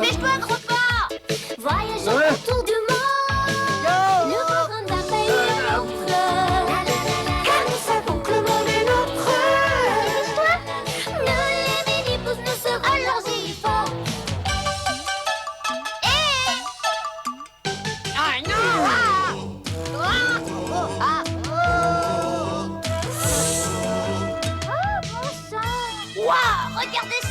Dépêche-toi, gros pas. Voyageons autour du monde. Nous ferons d'un pays à l'autre. Car nous savons que le monde est nôtre. Dépêche-toi. Nous, les mini-pousses, nous serons leurs éléphants. Ah non! Oh, bon sang. Waouh, regardez ça.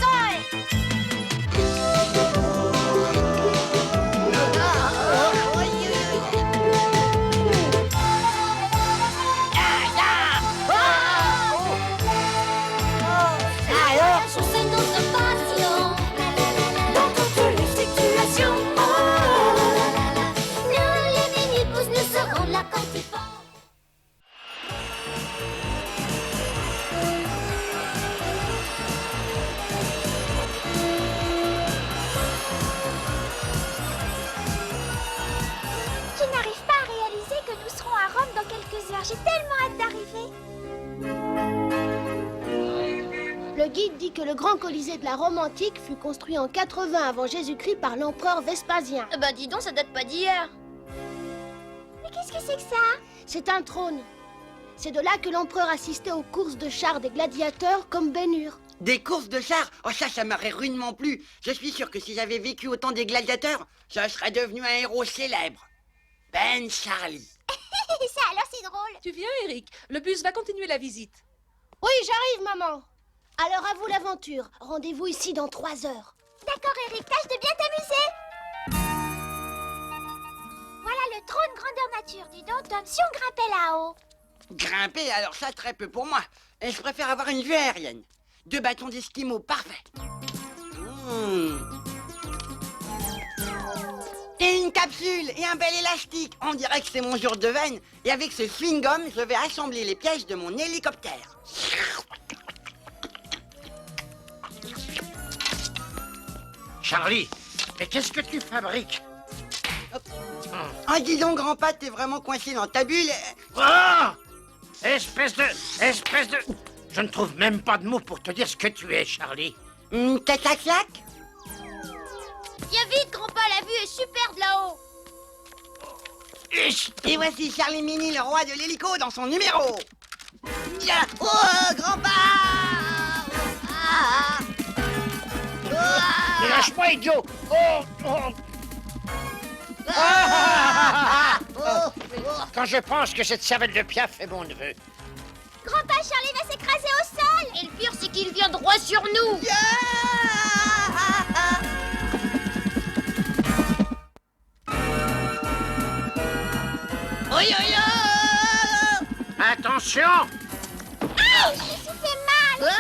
Je n'arrive pas à réaliser que nous serons à Rome dans quelques heures. J'ai tellement hâte d'arriver. Le guide dit que le grand Colisée de la Rome antique fut construit en 80 avant Jésus-Christ par l'empereur Vespasien. Bah dis donc, ça date pas d'hier. Mais qu'est-ce que c'est que ça? C'est un trône. C'est de là que l'empereur assistait aux courses de chars des gladiateurs comme Ben-Hur. Des courses de chars? Oh ça m'aurait rudement plu. Je suis sûr que si j'avais vécu au temps des gladiateurs, je serais devenu un héros célèbre. Ben Charlie. Ça alors c'est drôle. Tu viens, Eric? Le bus va continuer la visite. Oui, j'arrive, maman. Alors à vous l'aventure. Rendez-vous ici dans 3 heures. D'accord Eric, tâche de bien t'amuser. Voilà le trône grandeur nature. Dis donc Tom, si on grimpait là-haut. Grimper, alors ça, très peu pour moi. Et je préfère avoir une vue aérienne. 2 bâtons d'esquimaux, parfait. Et une capsule et un bel élastique. On dirait que c'est mon jour de veine. Et avec ce chewing-gum, je vais assembler les pièges de mon hélicoptère. Charlie, mais qu'est-ce que tu fabriques? Ah, dis donc, grand-père, t'es vraiment coincé dans ta bulle. Oh! Espèce de... Je ne trouve même pas de mots pour te dire ce que tu es, Charlie. Clac-clac-clac. Viens vite, grand-père, la vue est super de là-haut. Et voici Charlie Mini, le roi de l'hélico, dans son numéro. Oh, grand-père. Mais lâche-moi, idiot! Quand je pense que cette cervelle de Piaf est mon neveu. Grand-père Charlie va s'écraser au sol. Et le pire, c'est qu'il vient droit sur nous. Attention! Je me suis fait mal.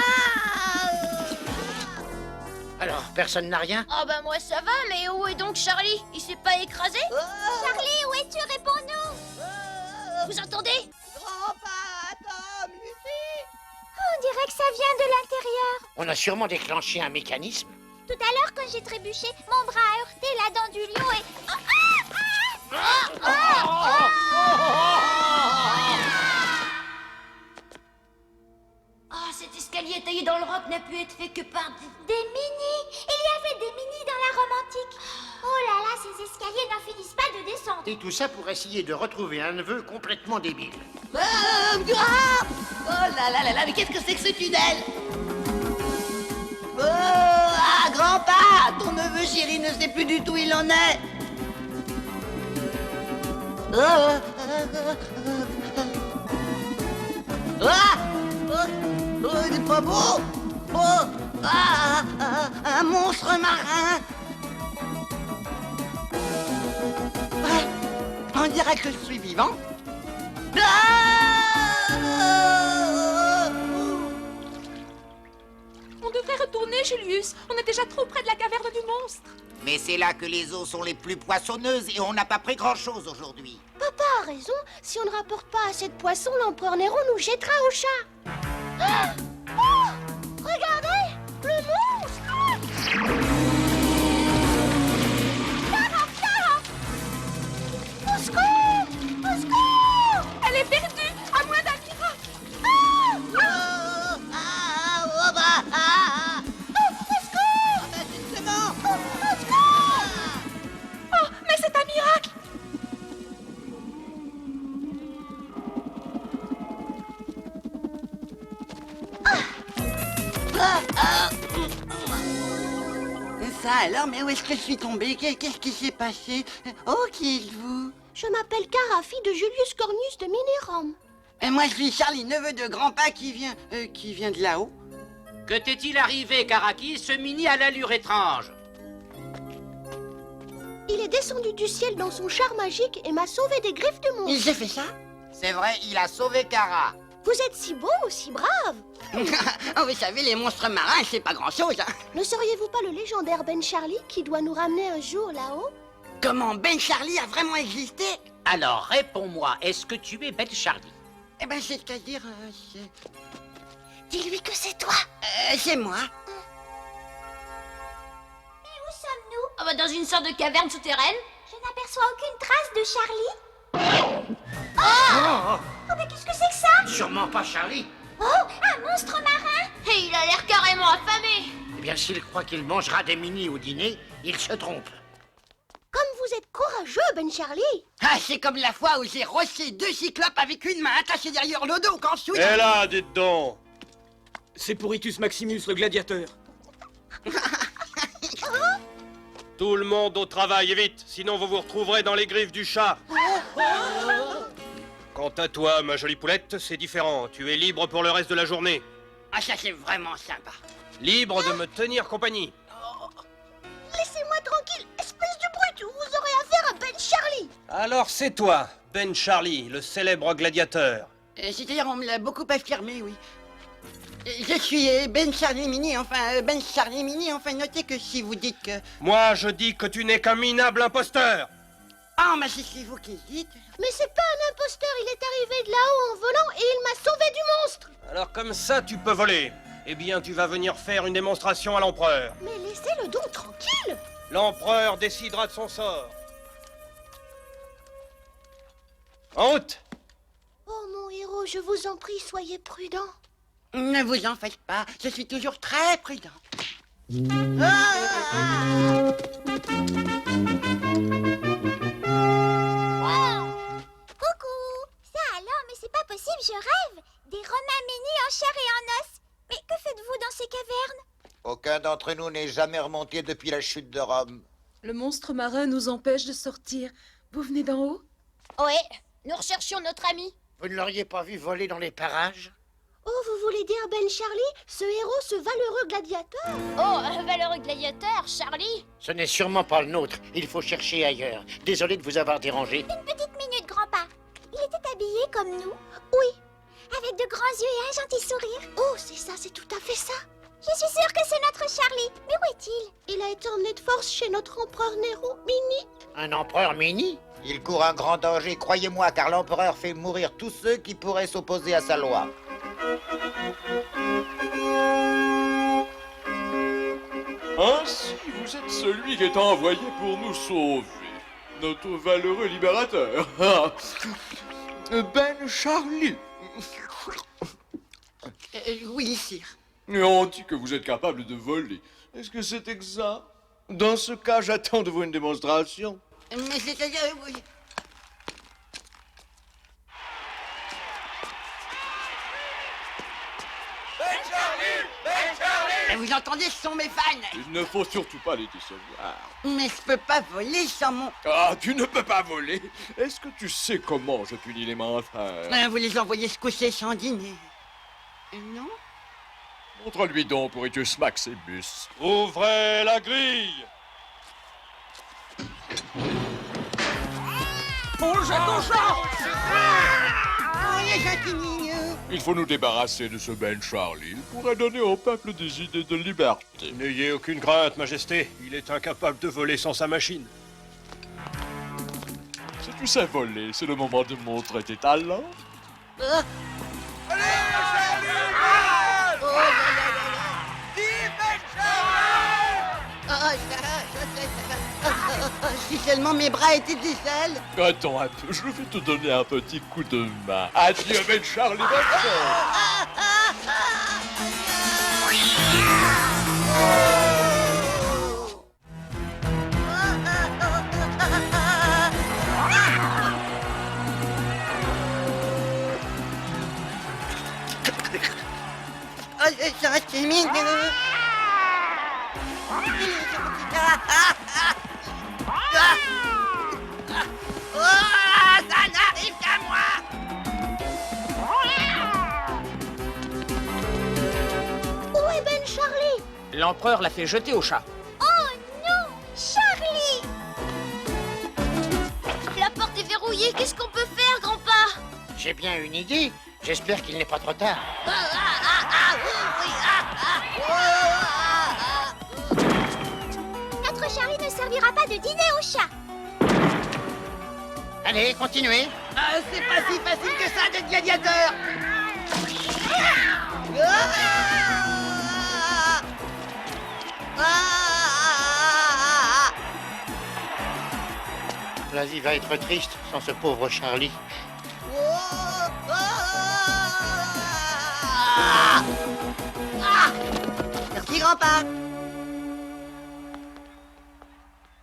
Alors, personne n'a rien? Ah bah moi ça va, mais où est donc Charlie? Il s'est pas écrasé? Charlie, où es-tu? Réponds-nous. Vous entendez? Grand-père, Tom, Lucie. On dirait que ça vient de l'intérieur. On a sûrement déclenché un mécanisme. Tout à l'heure, quand j'ai trébuché, mon bras a heurté la dent du lion et... Oh, cet escalier taillé dans le roc n'a pu être fait que par... Des mini. Il y avait des mini dans la Rome antique. Oh là là, ces escaliers n'en finissent pas de descendre. Et tout ça pour essayer de retrouver un neveu complètement débile. Oh là là là là, mais qu'est-ce que c'est que ce tunnel? Grand-père, ton neveu chéri ne sait plus du tout où il en est. C'est pas beau. Un monstre marin. On dirait que je suis vivant. On devrait retourner, Julius. On est déjà trop près de la caverne du monstre. Mais c'est là que les eaux sont les plus poissonneuses et on n'a pas pris grand-chose aujourd'hui. Papa a raison. Si on ne rapporte pas assez de poissons, l'empereur Néron nous jettera au chat. Ah! Oh! Regardez! Le monstre! Au secours! Au secours! Elle est perdue, à moins d'un miracle. Au secours! ça alors? Mais où est-ce que je suis tombé? Qu'est-ce qui s'est passé? Oh, qui êtes-vous? Je m'appelle Cara, fille de Julius Cornus de Minirum. Et moi, je suis Charlie, neveu de grand-pa qui vient de là-haut. Que t'est-il arrivé, Karakis? Ce mini a l'allure étrange. Il est descendu du ciel dans son char magique et m'a sauvé des griffes de monstre. Il a fait ça? C'est vrai, il a sauvé Kara. Vous êtes si beau, si brave. Oh, vous savez, les monstres marins, c'est pas grand-chose, hein. Ne seriez-vous pas le légendaire Ben Charlie qui doit nous ramener un jour là-haut? Comment Ben Charlie a vraiment existé? Alors, réponds-moi, est-ce que tu es Ben Charlie? Eh ben, c'est-à-dire, Dis-lui que c'est toi. c'est moi. Où sommes-nous? Ah bah dans une sorte de caverne souterraine. Je n'aperçois aucune trace de Charlie. Oh, Oh, mais qu'est-ce que c'est que ça? sûrement pas Charlie. Oh, un monstre marin! Et il a l'air carrément affamé. Eh bien, s'il croit qu'il mangera des minis au dîner, il se trompe. Comme vous êtes courageux, Ben Charlie. Ah, c'est comme la fois où j'ai rossé 2 cyclopes avec une main attachée derrière le dos quand soudain... Et là, dites donc. C'est Poritus Maximus, le gladiateur. Tout le monde au travail, et vite, sinon vous vous retrouverez dans les griffes du chat. Quant à toi, ma jolie poulette, c'est différent. Tu es libre pour le reste de la journée. Ah, ça, c'est vraiment sympa. Libre de me tenir compagnie. Laissez-moi tranquille, espèce de brute. Vous aurez affaire à Ben Charlie. Alors c'est toi, Ben Charlie, le célèbre gladiateur. C'est-à-dire, on me l'a beaucoup affirmé, oui. Je suis Ben Charlie Mini, Ben Charlie Mini, notez que si vous dites que... Moi, je dis que tu n'es qu'un minable imposteur. Ah, mais c'est vous qui le dites. Mais c'est pas un imposteur, il est arrivé de là-haut en volant et il m'a sauvé du monstre. Alors comme ça, tu peux voler. Eh bien, tu vas venir faire une démonstration à l'empereur. Mais laissez-le donc tranquille. L'empereur décidera de son sort. En route! Oh mon héros, je vous en prie, soyez prudent. Ne vous en faites pas, je suis toujours très prudent. Coucou! Ça alors, mais c'est pas possible, je rêve! Des Romains mini en chair et en os! Mais que faites-vous dans ces cavernes? Aucun d'entre nous n'est jamais remonté depuis la chute de Rome. Le monstre marin nous empêche de sortir. Vous venez d'en haut? Ouais, nous recherchions notre ami. Vous ne l'auriez pas vu voler dans les parages? Oh, vous voulez dire Ben Charlie, ce héros, ce valeureux gladiateur? Oh, un valeureux gladiateur, Charlie. Ce n'est sûrement pas le nôtre. Il faut chercher ailleurs. Désolé de vous avoir dérangé. Une petite minute, grand-papa. Il était habillé comme nous? Oui. Avec de grands yeux et un gentil sourire? Oh, c'est ça, c'est tout à fait ça. Je suis sûre que c'est notre Charlie. Mais où est-il? Il a été emmené de force chez notre empereur Nero, Mini. Un empereur mini? Il court un grand danger, croyez-moi, car l'empereur fait mourir tous ceux qui pourraient s'opposer à sa loi. Ainsi, vous êtes celui qui est envoyé pour nous sauver. Notre valeureux libérateur. Ben Charlie. Oui, sire. Et on dit que vous êtes capable de voler. Est-ce que c'est exact? Dans ce cas, j'attends de vous une démonstration. Mais c'est-à-dire... oui. Et vous entendez, ce sont mes fans. Il ne faut surtout pas les décevoir. Mais je peux pas voler sans mon... Ah, tu ne peux pas voler. Est-ce que tu sais comment je punis les menteurs? Vous les envoyez se coucher sans dîner. Non? Montre-lui donc, Poritus Maximus. Ouvrez la grille! Oh, les gentils mignons. Il faut nous débarrasser de ce Ben Charlie. Il pourrait donner au peuple des idées de liberté. N'ayez aucune crainte, Majesté. Il est incapable de voler sans sa machine. Si tu sais voler, c'est le moment de montrer tes talents. Si seulement mes bras étaient des ailes. Attends un peu, je vais te donner un petit coup de main. Adieu Ben Charlie, bonne Oh, c'est mignon. Ça n'arrive qu'à moi. Où est Ben Charlie? L'empereur l'a fait jeter au chat. Oh non, Charlie! La porte est verrouillée, qu'est-ce qu'on peut faire, grand-père? J'ai bien une idée. J'espère qu'il n'est pas trop tard. Notre Charlie ne servira pas de dîner au chat. Allez, continuez. Ah, c'est pas si facile que ça d'être gladiateur. La vie va être triste sans ce pauvre Charlie. Merci, grand-père.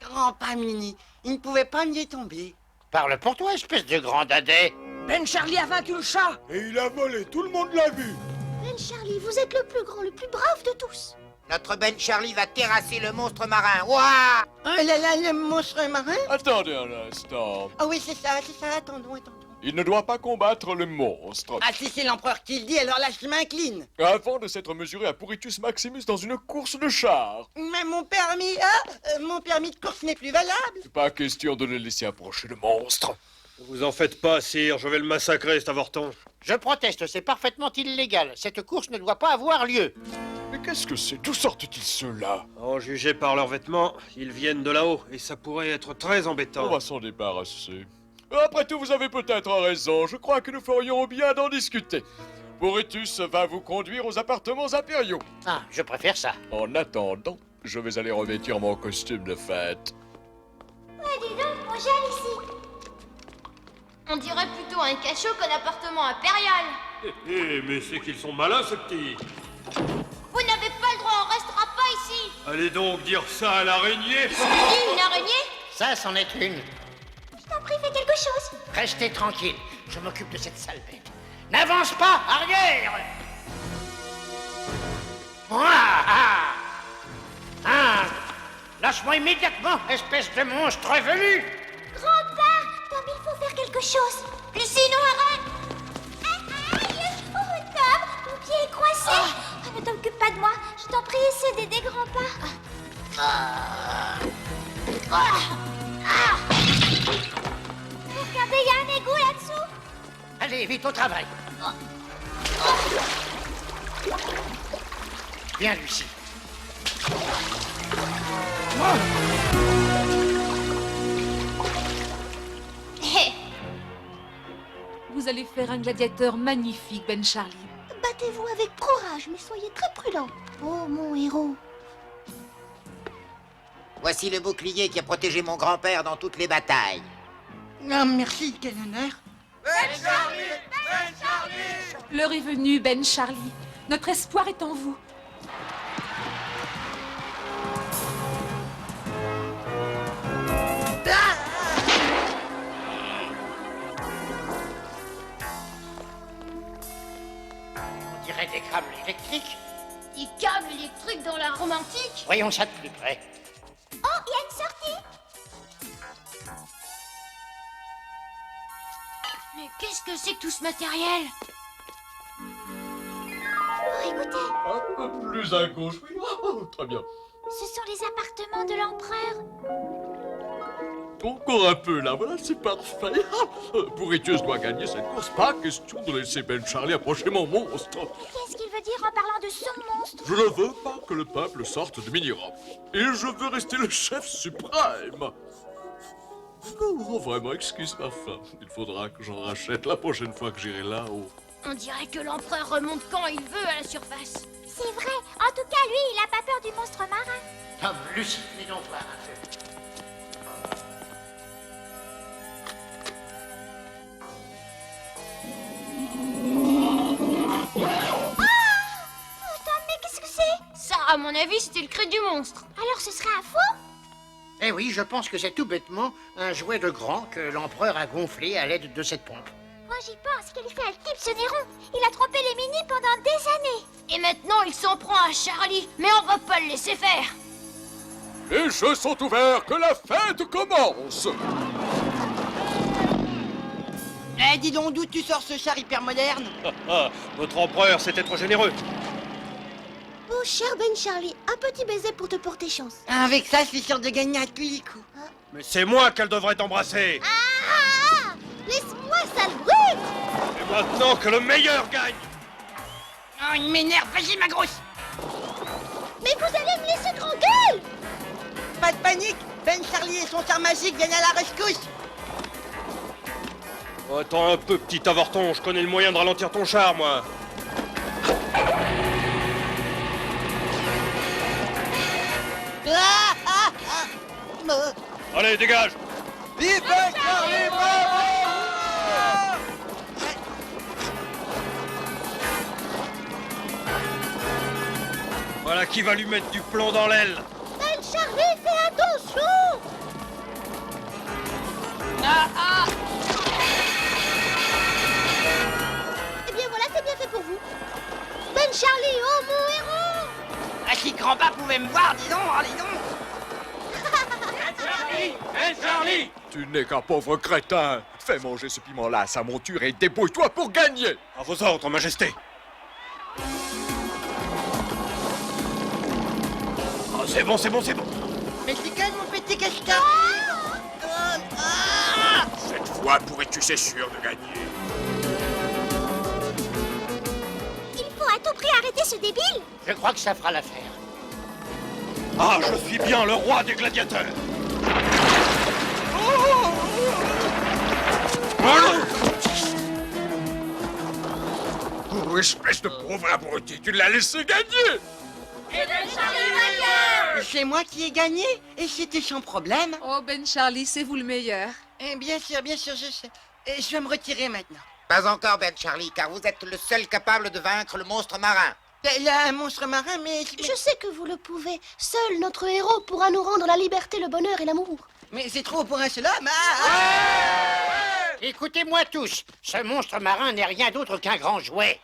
Grand-père Mini, il ne pouvait pas m'y tomber. Parle pour toi, espèce de grand dadais. Ben Charlie a vaincu le chat. Et il a volé, tout le monde l'a vu. Ben Charlie, vous êtes le plus grand, le plus brave de tous. Notre Ben Charlie va terrasser le monstre marin. Ouah! Oh là là, le monstre marin. Attendez un instant. Ah oui, c'est ça, attendons. Il ne doit pas combattre le monstre. Ah, si c'est l'empereur qui le dit, alors là, je m'incline. Avant de s'être mesuré à Puritus Maximus dans une course de char. Mais mon permis, mon permis de course n'est plus valable. Pas question de le laisser approcher le monstre. Ne vous en faites pas, sire, je vais le massacrer, cet avorton. Je proteste, c'est parfaitement illégal. Cette course ne doit pas avoir lieu. Mais qu'est-ce que c'est? D'où sortent-ils ceux-là? En juger par leurs vêtements, ils viennent de là-haut, et ça pourrait être très embêtant. On va s'en débarrasser. Après tout, vous avez peut-être raison. Je crois que nous ferions bien d'en discuter. Puritus va vous conduire aux appartements impériaux. Ah, je préfère ça. En attendant, je vais aller revêtir mon costume de fête. Ouais, dis donc, on gèle ici. On dirait plutôt un cachot qu'un appartement impérial. Mais c'est qu'ils sont malins, ces petits. Vous n'avez pas le droit, on restera pas ici. Allez donc dire ça à l'araignée. Une araignée? Ça, c'en est une. Je t'en prie, fais quelque chose. Restez tranquille, je m'occupe de cette sale bête. N'avance pas, arrière! Lâche-moi immédiatement, espèce de monstre velu! Grand-père, Tom, il faut faire quelque chose. Lucie, non, arrête! Aïe! Oh, Tom, mon pied est coincé. Ah, ne t'occupe pas de moi. Je t'en prie, essaie d'aider grand-père. Regardez, il y a un égout là-dessous. Allez, vite au travail. Viens, Lucie. Vous allez faire un gladiateur magnifique, Ben Charlie. Battez-vous avec courage, mais soyez très prudent. Oh, mon héros. Voici le bouclier qui a protégé mon grand-père dans toutes les batailles. Ah, merci, quel honneur. L'heure est venue, Ben Charlie. Notre espoir est en vous. On dirait des câbles électriques. Des câbles électriques dans la Rome antique? Voyons ça de plus près. Oh, il y a une sortie. Mais qu'est-ce que c'est que tout ce matériel? Oh, écoutez, Un peu plus à gauche, oui. Oh, très bien. ce sont les appartements de l'empereur. Encore un peu là, voilà, c'est parfait. Puritus doit gagner cette course. Pas question de laisser Ben Charlie approcher mon monstre. Qu'est-ce qu'il veut dire en parlant de son monstre? Je ne veux pas que le peuple sorte de mini-Rome. Et je veux rester le chef suprême. Oh, vraiment, excuse ma femme. Il faudra que j'en rachète la prochaine fois que j'irai là-haut. On dirait que l'empereur remonte quand il veut à la surface. C'est vrai. En tout cas, lui, il a pas peur du monstre marin. Tom, Lucie, venez donc voir un peu. Oh, Tom, mais qu'est-ce que c'est? Ça, à mon avis, c'était le cri du monstre. Alors, ce serait un faux? Eh oui, je pense que c'est tout bêtement un jouet de grand que l'empereur a gonflé à l'aide de cette pompe. Moi, j'y pense. Quel fait le type, ce Néron? Il a trompé les mini pendant des années. Et maintenant, il s'en prend à Charlie. Mais on va pas le laisser faire. Les jeux sont ouverts, que la fête commence. Eh, dis donc, d'où tu sors ce char hyper moderne? Votre empereur sait être généreux. Oh, cher Ben Charlie, un petit baiser pour te porter chance. Avec ça, je suis sûr de gagner à tous les coups. Mais c'est moi qu'elle devrait embrasser. Ah! Laisse-moi, sale brute! Et maintenant que le meilleur gagne. Oh, il m'énerve, vas-y ma grosse. Mais vous allez me laisser tranquille! Pas de panique, Ben Charlie et son char magique viennent à la rescousse. Attends un peu, petit avorton, je connais le moyen de ralentir ton char, moi. Allez, dégage. Vive Ben Charlie, bravo! Voilà qui va lui mettre du plomb dans l'aile. Ben Charlie, fais attention! Eh bien voilà, c'est bien fait pour vous. Ben Charlie, oh mon héros! Ah, si Grand-Papa pouvait me voir, dis donc, dis donc. Ben Charlie. Tu n'es qu'un pauvre crétin. Fais manger ce piment-là à sa monture et débrouille-toi pour gagner. À vos ordres, Majesté. Oh, c'est bon, c'est bon, c'est bon. Mais c'est calme, mon petit castor. Cette fois, pourrais-tu, c'est sûr, de gagner. Il faut à tout prix arrêter ce débile. Je crois que ça fera l'affaire. Ah, je suis bien le roi des gladiateurs. Oh, espèce de pauvre abruti, tu l'as laissé gagner. C'est moi qui ai gagné et c'était sans problème. Oh, Ben Charlie, c'est vous le meilleur. Eh, bien sûr, je sais. Et je vais me retirer maintenant. Pas encore, Ben Charlie, car vous êtes le seul capable de vaincre le monstre marin. Il y a un monstre marin, mais... Je sais que vous le pouvez. Seul notre héros pourra nous rendre la liberté, le bonheur et l'amour. Mais c'est trop pour un seul homme. Écoutez-moi tous, ce monstre marin n'est rien d'autre qu'un grand jouet.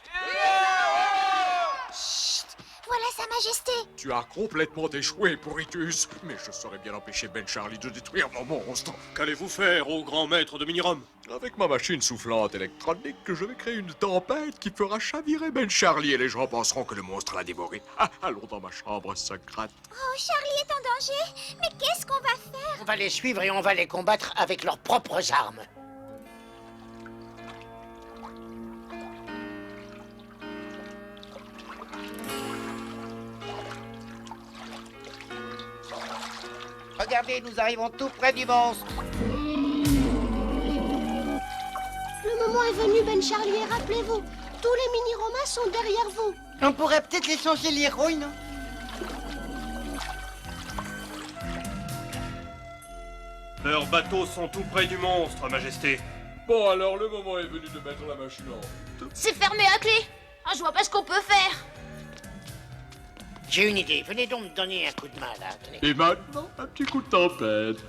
Voilà Sa Majesté. Tu as complètement échoué, Poritus. Mais je saurais bien empêcher Ben Charlie de détruire mon monstre. Qu'allez-vous faire, ô grand maître de Minirum? Avec ma machine soufflante électronique, je vais créer une tempête qui fera chavirer Ben Charlie et les gens penseront que le monstre l'a dévoré. Ah, allons dans ma chambre secrète. Oh, Charlie est en danger. Mais qu'est-ce qu'on va faire? On va les suivre et on va les combattre avec leurs propres armes. Regardez, nous arrivons tout près du monstre. Le moment est venu, Ben Charlie, et rappelez-vous, tous les mini-romains sont derrière vous. On pourrait peut-être les changer les rôles, non? Leurs bateaux sont tout près du monstre, Majesté. Bon, alors le moment est venu de mettre la machine en route. C'est fermé à clé. Ah, je vois pas ce qu'on peut faire. J'ai une idée, venez donc me donner un coup de main là, tenez. Et maintenant, un petit coup de tempête.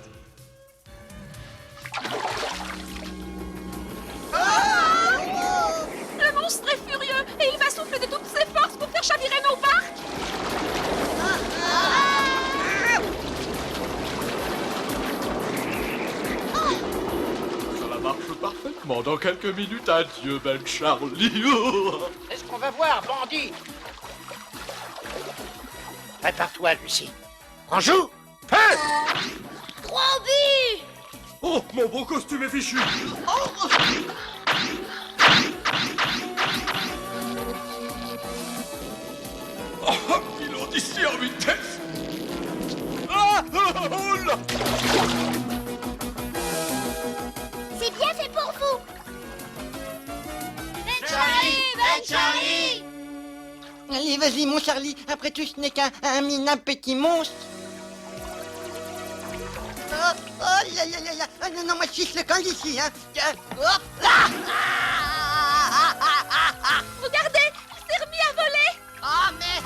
Le monstre est furieux et il va souffler de toutes ses forces pour faire chavirer nos barques. Ça marche parfaitement. Dans quelques minutes, adieu, Ben Charlie. C'est ce qu'on va voir, bandit. Prépare-toi, Lucie. En joue. Feu! 3 buts. Oh, mon beau costume est fichu. Oh, il en d'ici en vitesse. Ah, oh là. C'est bien fait pour vous. Ben Charlie. Allez, vas-y, mon Charlie. Après tout, ce n'est qu'un minable petit monstre. Oh là là là là. Oh, non, non, moi, je suis le camp d'ici, hein. Regardez, il s'est remis à voler. Oh, mais...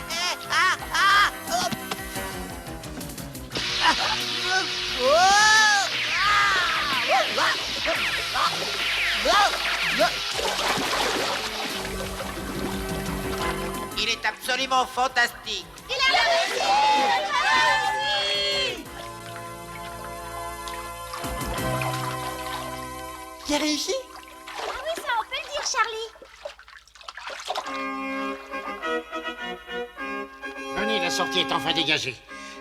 Il est absolument fantastique. Il a réussi. bien réussi? Ah oui, ça, on peut le dire, Charlie. Venez, la sortie est enfin dégagée.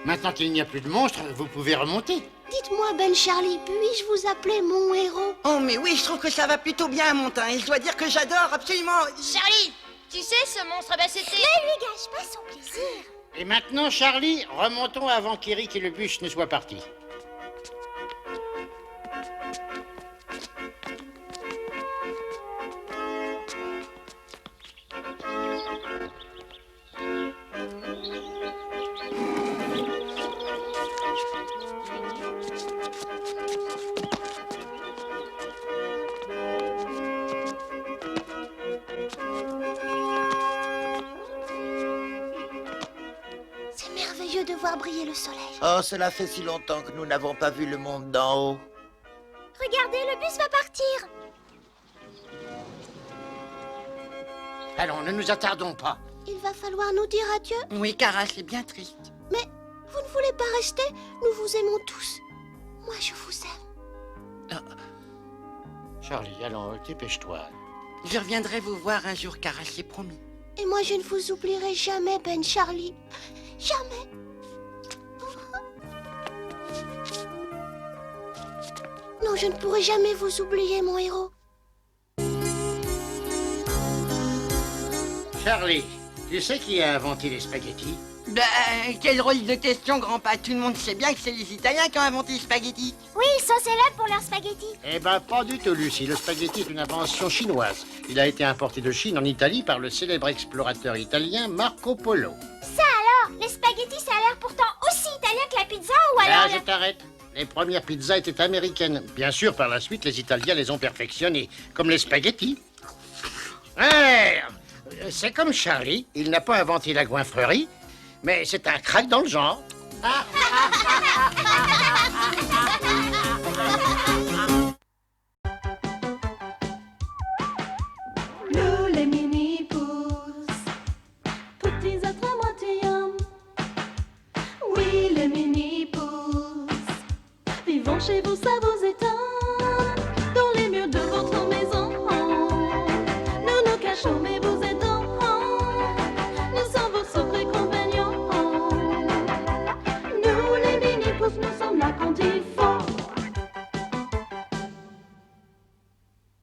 Maintenant qu'il n'y a plus de monstres, vous pouvez remonter. Dites-moi, Ben Charlie, puis-je vous appeler mon héros? Oh, mais oui, je trouve que ça va plutôt bien à mon teint. Et je dois dire que j'adore absolument... Charlie, tu sais, ce monstre, c'était... Ne lui gâche pas son plaisir. Et maintenant, Charlie, remontons avant qu'Eric et le bûche ne soient partis. C'est merveilleux de voir briller le soleil. Oh, cela fait si longtemps que nous n'avons pas vu le monde d'en haut. Regardez, le bus va partir. Allons, ne nous attardons pas. Il va falloir nous dire adieu. Oui, Cara, c'est bien triste. Mais vous ne voulez pas rester? Nous vous aimons tous. Moi, je vous aime. Charlie, allons, dépêche-toi. Je reviendrai vous voir un jour, Cara, c'est promis. Et moi, je ne vous oublierai jamais, Ben Charlie. Jamais. Non, je ne pourrai jamais vous oublier, mon héros. Charlie, tu sais qui a inventé les spaghettis? Ben, quel rôle de question, grand-père. Tout le monde sait bien que c'est les Italiens qui ont inventé les spaghettis. Oui, ils sont célèbres pour leurs spaghettis. Eh ben, pas du tout, Lucie. Le spaghetti est une invention chinoise. Il a été importé de Chine en Italie par le célèbre explorateur italien Marco Polo. Ça alors, les spaghettis, ça a l'air pourtant aussi italien que la pizza ou alors... Là, je t'arrête. Les premières pizzas étaient américaines. Bien sûr, par la suite, les Italiens les ont perfectionnées, comme les spaghettis. Ouais, c'est comme Charlie. Il n'a pas inventé la goinfrerie, mais c'est un crack dans le genre. Nous les mini-pousses, petits êtres à moitié hommes. Oui, les mini-pousses, vivons chez vous, ça vous étonne. Dans les murs de votre maison, nous nous cachons, mais vous aidons. Nous sommes vos secrets compagnons. Nous les mini-pousses, nous sommes là quand il faut.